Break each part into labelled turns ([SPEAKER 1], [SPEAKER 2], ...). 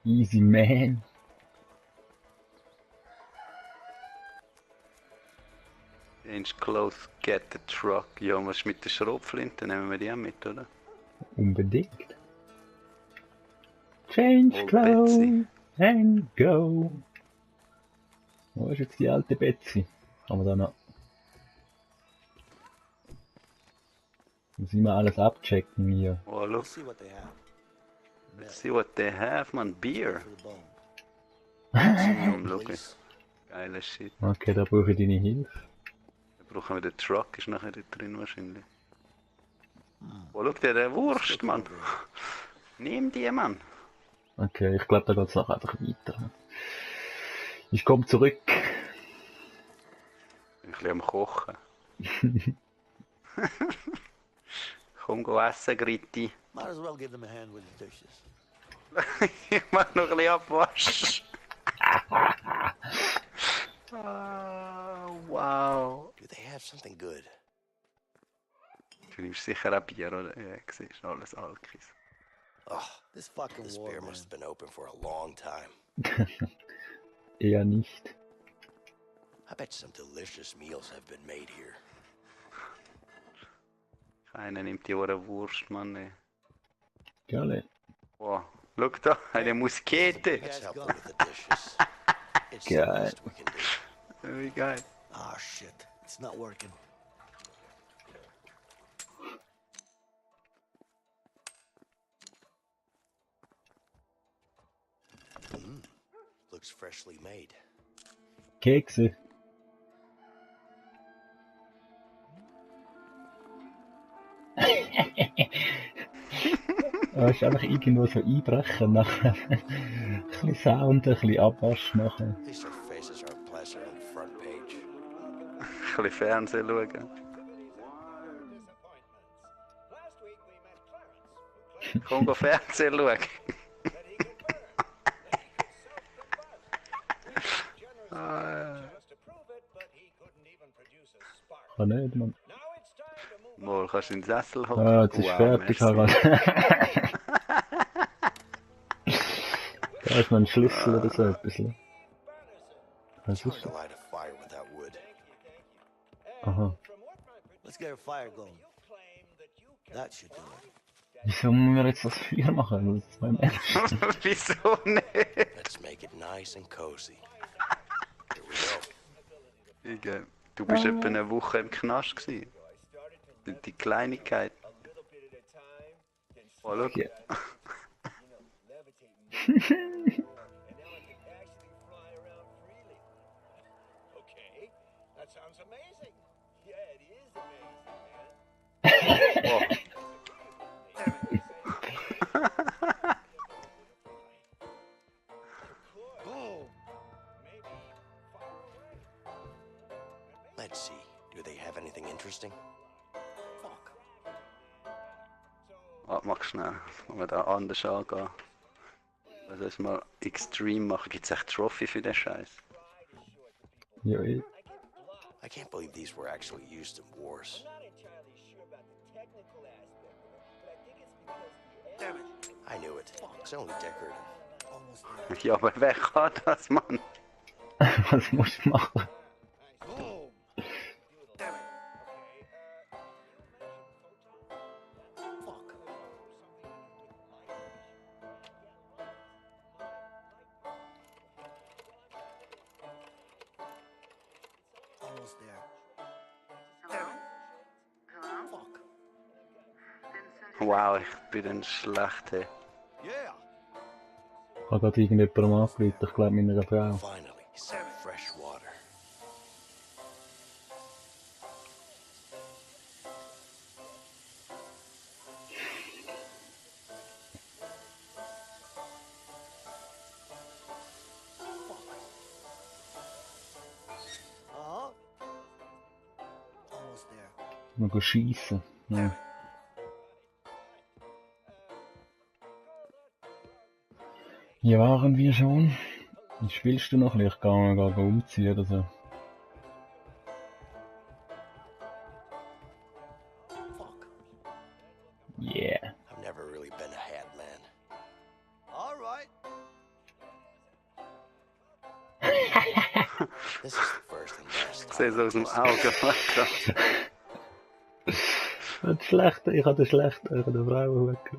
[SPEAKER 1] Easy man.
[SPEAKER 2] Change clothes, get the truck. Ja, was ist mit der Schrotflinte? Nehmen wir die auch mit, oder?
[SPEAKER 1] Unbedingt. Change
[SPEAKER 2] Old
[SPEAKER 1] clothes
[SPEAKER 2] Betsy.
[SPEAKER 1] and go. Wo ist jetzt die alte Betsy? Kann man da noch... Muss ich mal alles abchecken hier.
[SPEAKER 2] Oh, look.
[SPEAKER 3] Let's see what they have.
[SPEAKER 2] Let's see what they have, man. Beer.
[SPEAKER 3] For the bone.
[SPEAKER 2] Umschauen.
[SPEAKER 3] Please.
[SPEAKER 2] Geiler Shit.
[SPEAKER 1] Okay, da brauche ich deine Hilfe.
[SPEAKER 2] Dann brauchen wir den Truck, ist nachher da drin wahrscheinlich. Oh, schau dir den Wurst, Mann. Nimm die, Mann.
[SPEAKER 1] Okay, ich glaube, da geht es noch einfach weiter. Ich komme zurück.
[SPEAKER 2] Ein bisschen am Kochen. Komm, go essen, Griti.
[SPEAKER 3] Might as well give them a hand with the dishes.
[SPEAKER 2] Ich mach noch ein bisschen Abwasch. Ah, wow.
[SPEAKER 3] Do they have something good?
[SPEAKER 2] Du nimmst sicher ein Bier, oder? Ja, siehst alles Alkis.
[SPEAKER 3] Oh, this beer must have been open for a long time.
[SPEAKER 1] Eher nicht.
[SPEAKER 3] I bet some delicious meals have been made here.
[SPEAKER 2] Keiner nimmt die Ohren Wurst, Mann. Ey.
[SPEAKER 1] Geil.
[SPEAKER 2] Wow, schau da, eine Muskete.
[SPEAKER 3] Let's help them with the dishes. It's the
[SPEAKER 1] God.
[SPEAKER 3] least we can do.
[SPEAKER 2] Wie geil.
[SPEAKER 3] Ah, shit. It's not working. Looks freshly made.
[SPEAKER 1] Kekse. Ist einfach irgendwo so einbrechen, nachher ein bisschen Sound, ein bisschen Abwasch machen.
[SPEAKER 3] At least our faces aren't plastered on the front page.
[SPEAKER 2] Ein bisschen Fernsehen schauen. Komm, go Fernsehen schauen.
[SPEAKER 1] Kann nicht, Mann.
[SPEAKER 2] Mal, kannst du in den Sessel hocken?
[SPEAKER 1] Ah, jetzt ist fertig,
[SPEAKER 2] merci.
[SPEAKER 1] Harald. Da ist noch ein Schlüssel oder so etwas. Was
[SPEAKER 3] It's hard
[SPEAKER 1] ist
[SPEAKER 3] to
[SPEAKER 1] das?
[SPEAKER 3] light a fire without wood.
[SPEAKER 1] Aha.
[SPEAKER 3] Let's get a fire going. That should do it.
[SPEAKER 1] Wieso müssen wir jetzt das Feuer machen? Das ist mein Ernst.
[SPEAKER 2] Wieso nicht?
[SPEAKER 3] Let's make it nice and cozy. Here we go.
[SPEAKER 2] Wie geil. Du bist etwa eine Woche im Knast gewesen. Die Kleinigkeit. Oh, schau.
[SPEAKER 1] Ja.
[SPEAKER 2] Oh.
[SPEAKER 3] Let's see. Do they have anything interesting? Fuck.
[SPEAKER 2] Mach schnell. Wollen wir da anders angehen? Also jetzt mal Extreme machen. Gibt es echt Trophy für den Scheiß?
[SPEAKER 1] Ja, eh.
[SPEAKER 3] I can't believe these were actually used in wars. Damn it. I knew it. It's only decorative. Almost there.
[SPEAKER 2] Ja, aber wer kann das, Mann?
[SPEAKER 1] Was musst du machen?
[SPEAKER 3] Boom. Damn it. Fuck. Almost there. Damn it. Fuck.
[SPEAKER 2] Wow, ich bin ein schlechter.
[SPEAKER 3] Yeah.
[SPEAKER 1] Ich habe gerade irgendjemandem angerufen, ich glaube meiner Frau.
[SPEAKER 3] Finally, some fresh water. Uh-huh. Almost there.
[SPEAKER 1] Mal go schiessen. Ja. Hier waren wir schon. Wie spielst du noch? Ich gehe mal umziehen oder so.
[SPEAKER 3] Fuck.
[SPEAKER 1] Yeah.
[SPEAKER 3] I've never really been a hat man. All right. This is the first and last
[SPEAKER 2] Ich sehe
[SPEAKER 3] time.
[SPEAKER 2] es aus dem Auge weg.
[SPEAKER 1] Ich habe den schlechten von der Frau weg.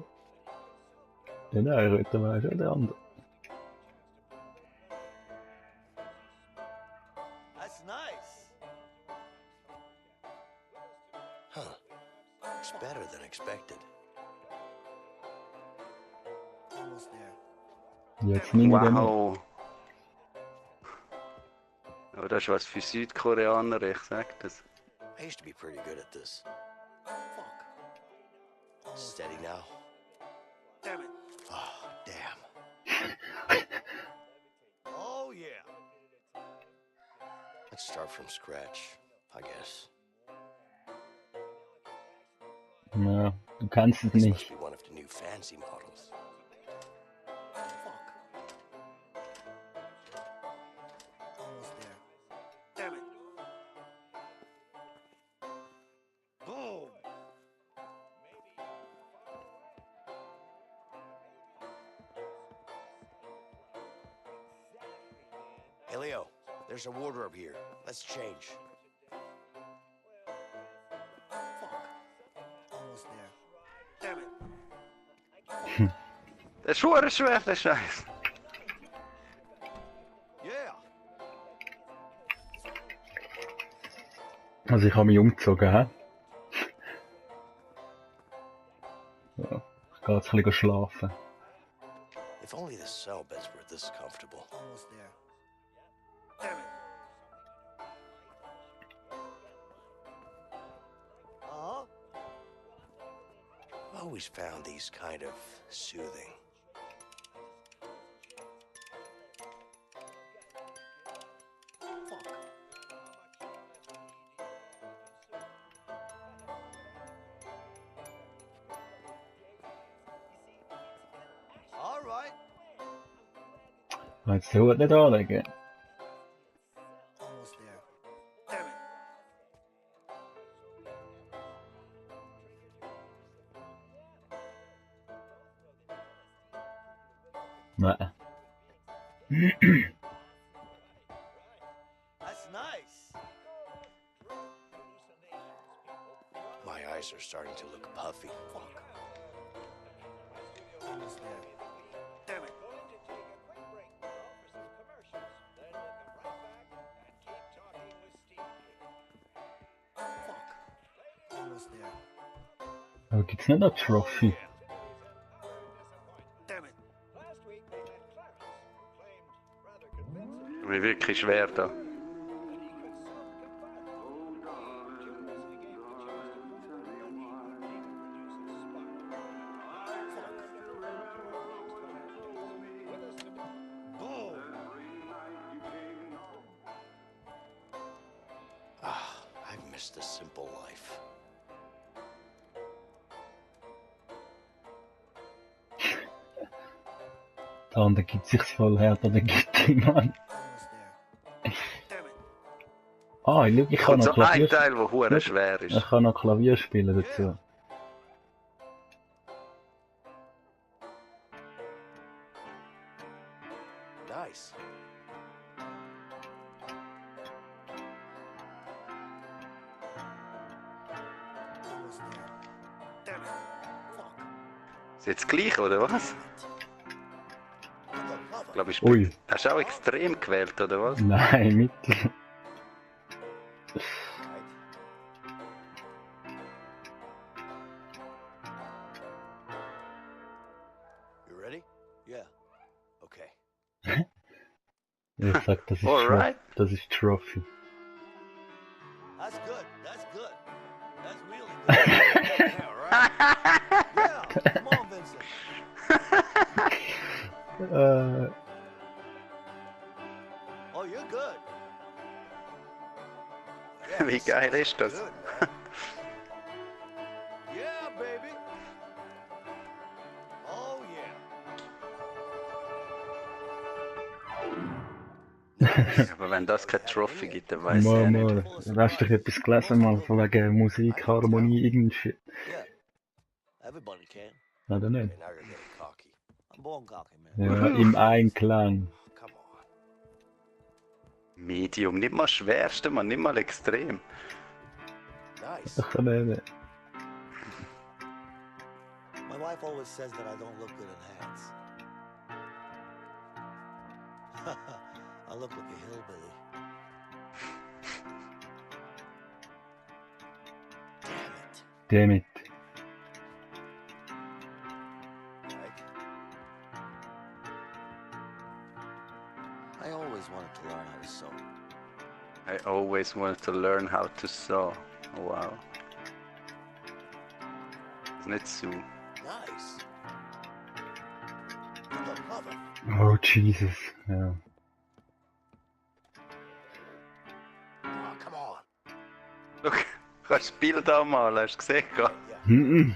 [SPEAKER 1] Ja, nein, heute war schon der andere.
[SPEAKER 3] That's nice. Huh. Looks better than expected. Almost there.
[SPEAKER 1] Jetzt nehme ich den noch.
[SPEAKER 2] Wow. Aber das ist was für Südkoreaner, ich sag das.
[SPEAKER 3] I used to be pretty good at this. Fuck. Steady now. Damn it. Oh, damn. Oh, yeah. Let's start from scratch, I guess.
[SPEAKER 1] Ja, du kannst es
[SPEAKER 3] This must
[SPEAKER 1] nicht.
[SPEAKER 3] be one of the new fancy models. Fuck. Almost there. Damn it. Boom. Hey, Leo, there's a wardrobe here. Let's change. Fuck. Almost there. Damn it.
[SPEAKER 2] Das ist verdammt schwer, der Scheiß.
[SPEAKER 3] Yeah.
[SPEAKER 1] Also ich habe mich umgezogen, hä? Ja, ich gehe jetzt ein bisschen schlafen.
[SPEAKER 3] If only the cell beds were this comfortable. Almost there. Damn it. Uh-huh. I've always found these kind of soothing. Fuck. All right.
[SPEAKER 1] Jetzt den Hut nicht anlegen.
[SPEAKER 3] Almost there. Damn it.
[SPEAKER 1] Nein.
[SPEAKER 3] That's nice. My eyes are starting to look puffy. Fuck. Almost there. Damn it. Fuck. Almost there.
[SPEAKER 1] Aber gibt's nicht noch Trophy?
[SPEAKER 3] Damn it.
[SPEAKER 2] Mir wirklich schwer da.
[SPEAKER 3] I've missed the simple life.
[SPEAKER 1] Der andere gibt sich's voll härter, der Gritibaunz.
[SPEAKER 3] Almost there. Damn it.
[SPEAKER 1] Ah, ich kann
[SPEAKER 2] Und
[SPEAKER 1] noch
[SPEAKER 2] so ein
[SPEAKER 1] Klavier,
[SPEAKER 2] Teil, der verdammt schwer
[SPEAKER 1] ich
[SPEAKER 2] ist.
[SPEAKER 1] kann noch Klavier spielen dazu.
[SPEAKER 3] Nice. Almost there. Damn it. Fuck.
[SPEAKER 2] Ist jetzt gleich, oder was?
[SPEAKER 3] What the love
[SPEAKER 2] Ich glaube, ich
[SPEAKER 1] Ui.
[SPEAKER 2] Hast du auch extrem gewählt, oder was?
[SPEAKER 1] Nein, Mittel.
[SPEAKER 3] You ready? Yeah. Okay.
[SPEAKER 1] Ich sag, das ist
[SPEAKER 2] Alright.
[SPEAKER 1] Das ist Trophy.
[SPEAKER 3] That's good. That's good. That's really good. Yeah, right? Yeah. Come on, Vincent. Oh, you're good. Yeah,
[SPEAKER 2] Wie
[SPEAKER 3] this
[SPEAKER 2] geil
[SPEAKER 3] sounds
[SPEAKER 2] ist das?
[SPEAKER 3] good, man. Yeah, baby. Oh, yeah.
[SPEAKER 2] Aber wenn das keine Trophy gibt, dann weiß ich
[SPEAKER 1] Mal,
[SPEAKER 2] ja nicht.
[SPEAKER 1] mal. Hast du etwas gelesen, mal, von wegen Musik, Harmonie, irgendein Shit?
[SPEAKER 3] Yeah. Everybody can.
[SPEAKER 1] Oder nicht?
[SPEAKER 3] Okay, now you're getting cocky. I'm born cocky, man.
[SPEAKER 1] Ja, im Einklang.
[SPEAKER 3] Come on.
[SPEAKER 2] Medium, nicht mal das schwerste, man, nicht mal extrem.
[SPEAKER 3] Nice.
[SPEAKER 1] Ich kann nicht.
[SPEAKER 3] My wife always says that I don't look good in hats. I look like a hillbilly. Damn it.
[SPEAKER 1] Damn it.
[SPEAKER 3] Right? I always wanted to learn how to sew.
[SPEAKER 2] I always wanted to learn how to sew. Oh, wow. Isn't it so?
[SPEAKER 3] Nice. For the mother.
[SPEAKER 1] Oh, Jesus. Ja.
[SPEAKER 3] Oh, come on.
[SPEAKER 2] Schau, kannst du das Bild anmalen, hast du gesehen?
[SPEAKER 3] Yeah.
[SPEAKER 1] Mhm.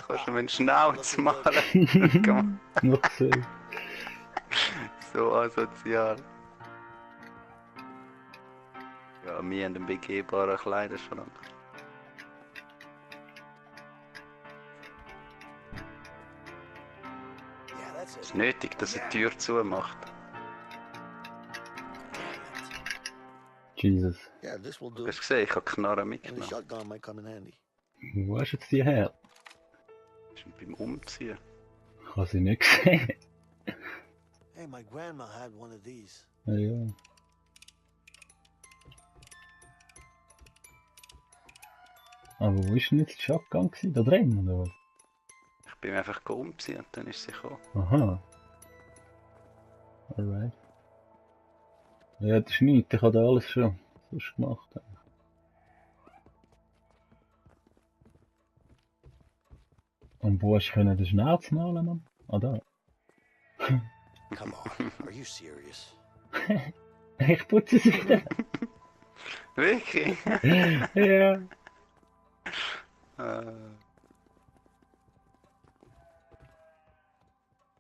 [SPEAKER 2] Kannst du mir einen Schnauz malen? Komm,
[SPEAKER 1] Noch gesehen.
[SPEAKER 2] so asozial. Ja, wir haben einen begehbaren Kleiderschrank.
[SPEAKER 3] Yeah, that's
[SPEAKER 2] Es
[SPEAKER 3] it.
[SPEAKER 2] ist nötig, dass er die Tür zumacht.
[SPEAKER 1] Jesus.
[SPEAKER 3] Yeah, this will do.
[SPEAKER 2] Hast du gesehen, ich habe Knarren
[SPEAKER 3] And the
[SPEAKER 2] mitgenommen.
[SPEAKER 3] shotgun might come in handy.
[SPEAKER 1] Wo hast du jetzt die her?
[SPEAKER 2] Das ist beim Umziehen.
[SPEAKER 1] Ich habe sie nicht gesehen.
[SPEAKER 3] Hey, my grandma had one of these.
[SPEAKER 1] Ja, ja. Aber wo ist denn jetzt die Shotgun gewesen? Da drin, oder was?
[SPEAKER 2] Ich bin einfach umziehen und dann ist sie gekommen.
[SPEAKER 1] Aha. Alright. Ja, das ist nichts. Ich habe da alles schon sonst gemacht. Und wo hast du den Schnauz malen, Mann? Ah, da.
[SPEAKER 3] Come on, are you serious?
[SPEAKER 1] Ich putze es wieder.
[SPEAKER 2] Wirklich?
[SPEAKER 1] Ja.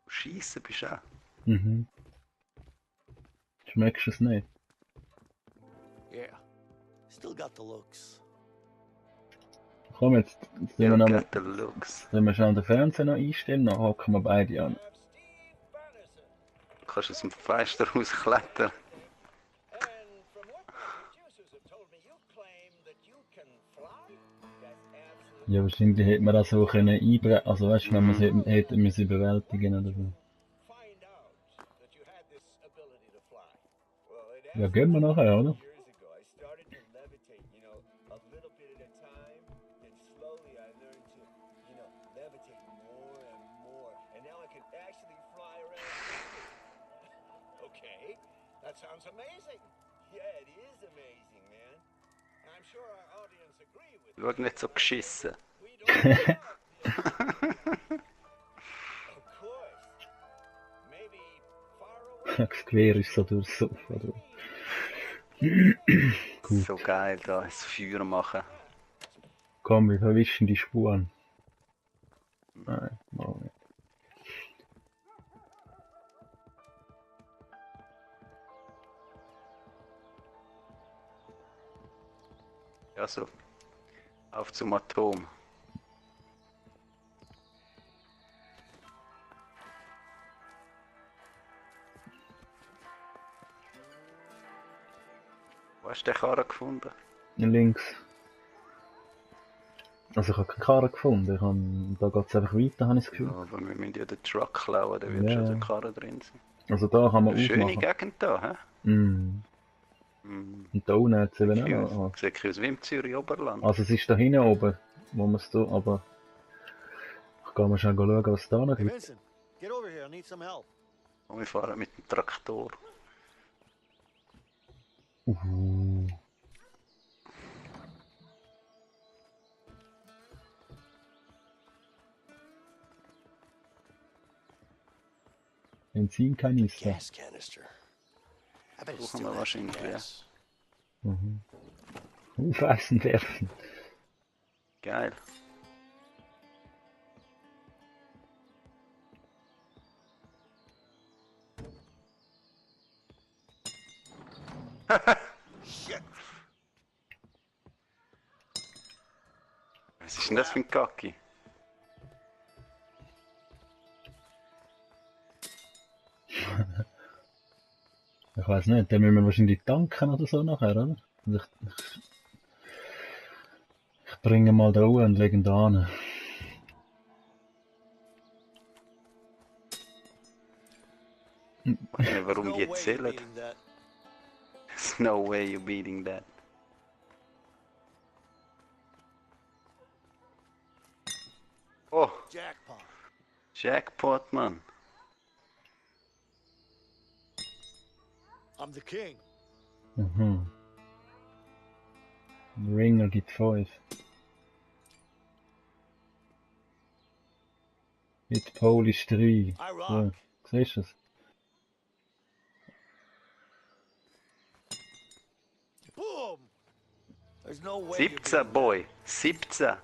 [SPEAKER 2] Schiessen bist du auch.
[SPEAKER 1] Mhm. Schmeckst du es nicht?
[SPEAKER 3] Yeah. Still got the looks.
[SPEAKER 1] Komm jetzt,
[SPEAKER 2] Ja,
[SPEAKER 1] sind wir
[SPEAKER 2] get the looks.
[SPEAKER 1] wenn wir schon den Fernseher noch einstellen, dann hocken wir beide an.
[SPEAKER 2] Du kannst aus dem Fenster rausklettern.
[SPEAKER 1] Ja, wahrscheinlich hätte man das so können einbrechen, also weißt du, wenn man es hätte müssen überwältigen oder so. Ja, gehen wir nachher, oder?
[SPEAKER 3] Okay, that sounds amazing. Yeah, it is amazing, man. I'm sure our audience agree with
[SPEAKER 2] Schau nicht so geschissen.
[SPEAKER 3] we don't Of course. Maybe far away.
[SPEAKER 1] Das Gewehr ist so durchs Sofa durch. Gut.
[SPEAKER 2] So geil da, das Feuer machen.
[SPEAKER 1] Komm, wir verwischen die Spuren. Nein, machen wir nicht.
[SPEAKER 2] Ja, so. Auf zum Atom. Wo hast du den Karren gefunden?
[SPEAKER 1] Links. Also ich habe keine Karre gefunden, da geht es einfach weiter, habe ich das
[SPEAKER 2] Ja,
[SPEAKER 1] Gefühl.
[SPEAKER 2] aber wir müssen ja den Truck klauen, da wird
[SPEAKER 1] Ja.
[SPEAKER 2] schon der Karren drin sein.
[SPEAKER 1] Also da kann man
[SPEAKER 2] Schöne
[SPEAKER 1] aufmachen.
[SPEAKER 2] Gegend da, hä?
[SPEAKER 1] Mm.
[SPEAKER 2] Mm.
[SPEAKER 1] Und da unten hat es eben auch noch.
[SPEAKER 2] Sieht aus wie im Zürich Oberland.
[SPEAKER 1] Also es ist da hinten oben, wo man es da, aber ich gehe mal schnell schauen, was da noch
[SPEAKER 3] Hey
[SPEAKER 1] gibt.
[SPEAKER 3] Vincent, get over here. I need some help.
[SPEAKER 2] Und wir fahren mit dem Traktor.
[SPEAKER 1] Benzinkanister.
[SPEAKER 3] Gas canister. I bet it's
[SPEAKER 2] Suchen
[SPEAKER 3] still
[SPEAKER 2] wir
[SPEAKER 3] has some
[SPEAKER 2] wahrscheinlich, ja.
[SPEAKER 3] gas.
[SPEAKER 1] Mhm. Aufessen werfen.
[SPEAKER 2] Geil.
[SPEAKER 3] Shit.
[SPEAKER 2] Was ist denn das für ein Kacki?
[SPEAKER 1] Ich Ich weiß nicht, den müssen wir wahrscheinlich tanken oder so nachher, oder? Also ich bringe mal da Ruhe und lege ihn da an.
[SPEAKER 2] Ich weiß nicht, warum
[SPEAKER 3] No
[SPEAKER 2] die
[SPEAKER 3] way you're
[SPEAKER 2] zählen.
[SPEAKER 3] beating that.
[SPEAKER 2] There's no way you're beating that. Oh,
[SPEAKER 3] Jackpot.
[SPEAKER 2] Jackpot, Mann.
[SPEAKER 3] I'm the king.
[SPEAKER 1] Mhm. Ringer gibt 5. Mit Polish 3.
[SPEAKER 3] I
[SPEAKER 1] Ja,
[SPEAKER 3] rock.
[SPEAKER 1] siehst du es?
[SPEAKER 3] Boom. There's no way you're
[SPEAKER 2] 17,
[SPEAKER 3] beating
[SPEAKER 2] Boy. 17.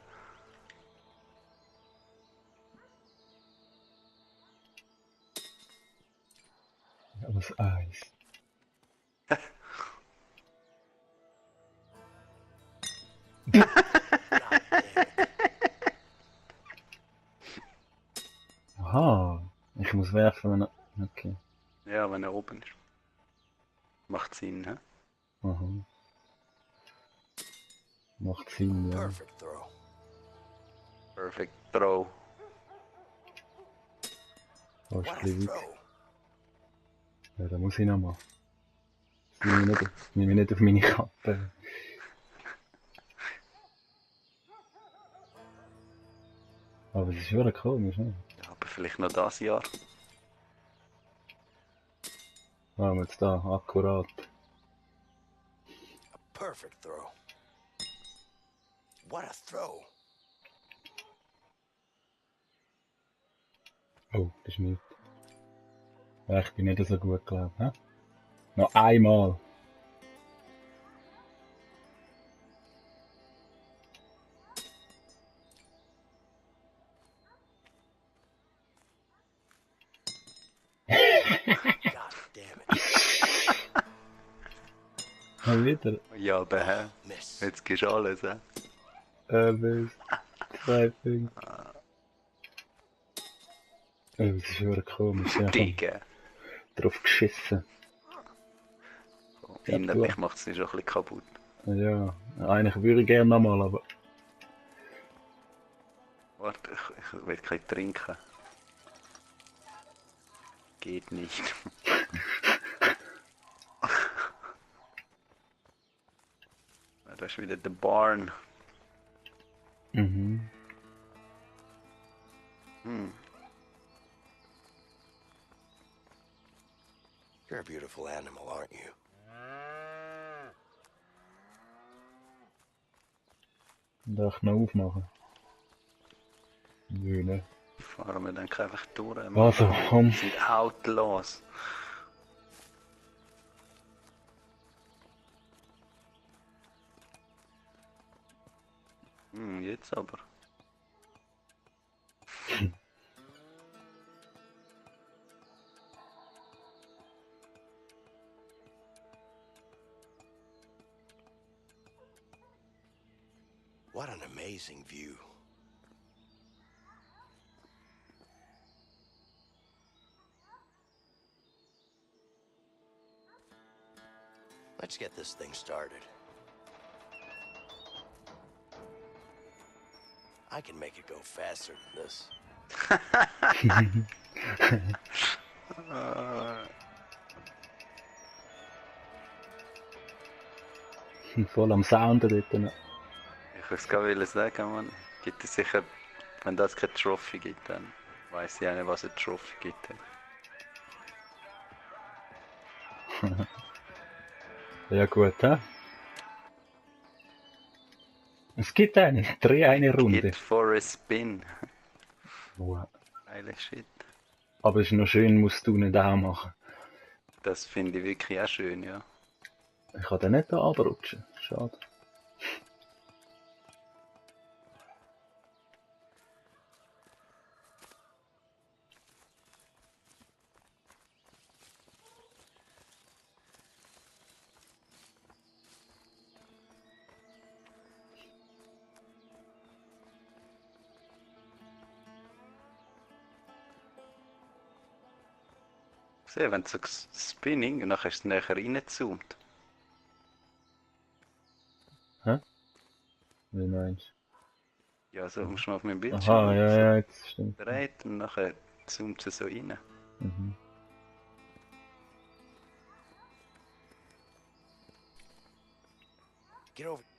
[SPEAKER 1] Ja, was Eis. Aha. Ich muss werfen, wenn er... Okay.
[SPEAKER 2] Ja, wenn er oben ist. Macht Sinn, hä?
[SPEAKER 1] Aha. Macht Sinn,
[SPEAKER 3] that.
[SPEAKER 1] ja.
[SPEAKER 3] Perfect throw.
[SPEAKER 2] Perfect throw.
[SPEAKER 1] Da ist
[SPEAKER 3] What
[SPEAKER 1] ein
[SPEAKER 3] a
[SPEAKER 1] bisschen weit.
[SPEAKER 3] throw.
[SPEAKER 1] Ja, da muss ich noch mal. Das nehme ich nicht auf meine Kappe. Aber es ist schon komisch, ne?
[SPEAKER 2] Ja, aber vielleicht noch das Jahr.
[SPEAKER 1] Ah, jetzt da, akkurat.
[SPEAKER 3] A perfect throw. What a throw.
[SPEAKER 1] Oh, das ist nicht. Ja, ich bin nicht so gut, glaube ich. Noch einmal.
[SPEAKER 3] God damn it.
[SPEAKER 1] Ja, wieder.
[SPEAKER 2] Ja, aber hä?
[SPEAKER 3] Miss.
[SPEAKER 2] Jetzt gehst du alles, hä?
[SPEAKER 1] Bis 2 Punkte. Oh, das ist schon komisch. Ja, komm,
[SPEAKER 2] Digga.
[SPEAKER 1] drauf geschissen. Ja,
[SPEAKER 2] Innerlich macht es dich schon ein bisschen kaputt.
[SPEAKER 1] Ja, eigentlich würde ich gerne nochmal, aber...
[SPEAKER 2] Warte, ich will kein trinken. Geht nicht. Da ist wieder der Barn.
[SPEAKER 1] Mhm.
[SPEAKER 2] Hm.
[SPEAKER 3] You're a beautiful animal, aren't you?
[SPEAKER 1] Darf ich noch aufmachen? Nö, ne?
[SPEAKER 2] Fahren wir dann einfach durch.
[SPEAKER 1] Also, komm.
[SPEAKER 2] Wir sind Outlaws. Jetzt aber.
[SPEAKER 3] What an amazing view. Let's get this thing started. I can make it go faster than this.
[SPEAKER 1] Voll am Sounden dort. Ne?
[SPEAKER 2] Ich wollte es gerade sagen, man. Gibt es sicher, wenn das keine Trophy gibt, dann weiß ich auch nicht, was eine Trophy gibt.
[SPEAKER 1] Ja gut, hä? Es gibt eine, 3 eine Runde.
[SPEAKER 2] Hit for a spin.
[SPEAKER 1] Wow.
[SPEAKER 2] Geile Shit.
[SPEAKER 1] Aber es ist noch schön, musst du nicht auch machen.
[SPEAKER 2] Das finde ich wirklich auch schön, ja.
[SPEAKER 1] Ich kann den nicht da abrutschen. Schade.
[SPEAKER 2] gesehen, wenn so Spinning und dann hast du es näher reingezoomt.
[SPEAKER 1] Wie meinst
[SPEAKER 2] Ja, so musst du mal auf meinem
[SPEAKER 1] du?
[SPEAKER 2] Bildschirm
[SPEAKER 1] Aha,
[SPEAKER 2] schauen,
[SPEAKER 1] ja,
[SPEAKER 2] so
[SPEAKER 1] ja, jetzt stimmt.
[SPEAKER 2] breit und nachher zoomt es so rein.
[SPEAKER 1] Mhm.
[SPEAKER 3] Get over.